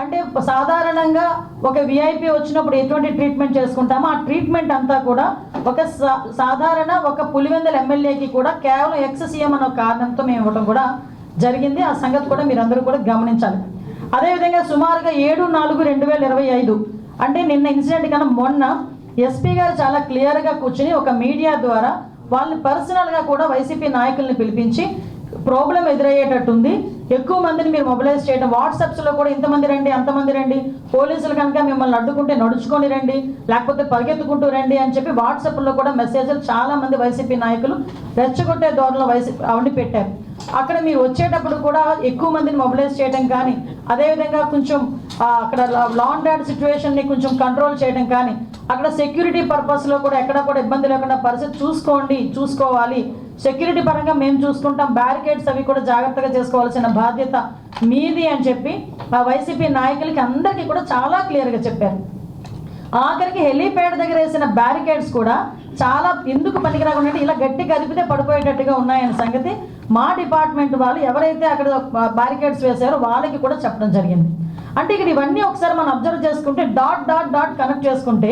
అంటే సాధారణంగా ఒక విఐపి వచ్చినప్పుడు ఎటువంటి ట్రీట్మెంట్ చేసుకుంటామో ఆ ట్రీట్మెంట్ అంతా కూడా ఒక సాధారణ ఒక పులివెందుల ఎమ్మెల్యేకి కూడా కేవలం ఎక్స్-సీఎం అన్న కారణంతో మేము ఇవ్వడం కూడా జరిగింది. ఆ సంగతి కూడా మీరందరూ కూడా గమనించాలి. అదేవిధంగా సుమారుగా 7/4/2025 అంటే నిన్న ఇన్సిడెంట్ కన్నా మొన్న ఎస్పీ గారు చాలా క్లియర్గా కూర్చుని ఒక మీడియా ద్వారా వాళ్ళని పర్సనల్గా కూడా వైసీపీ నాయకుల్ని పిలిపించి ప్రాబ్లం ఎదురయ్యేటట్టుంది, ఎక్కువ మందిని మీరు మొబిలైజ్ చేయడం, వాట్సాప్స్లో కూడా ఇంతమంది రండి అంతమంది రండి, పోలీసులు కనుక మిమ్మల్ని అడ్డుకుంటే నడుచుకొని రండి లేకపోతే పరిగెత్తుకుంటూ రండి అని చెప్పి వాట్సాప్లో కూడా మెసేజ్లు చాలామంది వైసీపీ నాయకులు రెచ్చగొట్టే ధోరణిలో అవన్నీ పెట్టారు. అక్కడ మీరు వచ్చేటప్పుడు కూడా ఎక్కువ మందిని మొబిలైజ్ చేయడం కానీ, అదేవిధంగా కొంచెం అక్కడ లా అండ్ ఆర్డర్ సిచ్యువేషన్ని కొంచెం కంట్రోల్ చేయడం కానీ, అక్కడ సెక్యూరిటీ పర్పస్లో కూడా ఎక్కడ కూడా ఇబ్బంది లేకుండా పరిస్థితి చూసుకోవాలి, సెక్యూరిటీ పరంగా మేము చూసుకుంటాం, బ్యారికేడ్స్ అవి కూడా జాగ్రత్తగా చేసుకోవాల్సిన బాధ్యత మీది అని చెప్పి ఆ వైసీపీ నాయకులకి అందరికీ కూడా చాలా క్లియర్గా చెప్పారు. ఆఖరికి హెలీప్యాడ్ దగ్గర వేసిన బ్యారికేడ్స్ కూడా చాలా ఎందుకు పనికిరాకుండా ఇలా గట్టి కదిపితే పడిపోయేటట్టుగా ఉన్నాయన్న సంగతి మా డిపార్ట్మెంట్ వాళ్ళు ఎవరైతే అక్కడ బ్యారికేడ్స్ వేశారో వాళ్ళకి కూడా చెప్పడం జరిగింది. అంటే ఇక్కడ ఇవన్నీ ఒకసారి మనం అబ్జర్వ్ చేసుకుంటే డాట్ కనెక్ట్ చేసుకుంటే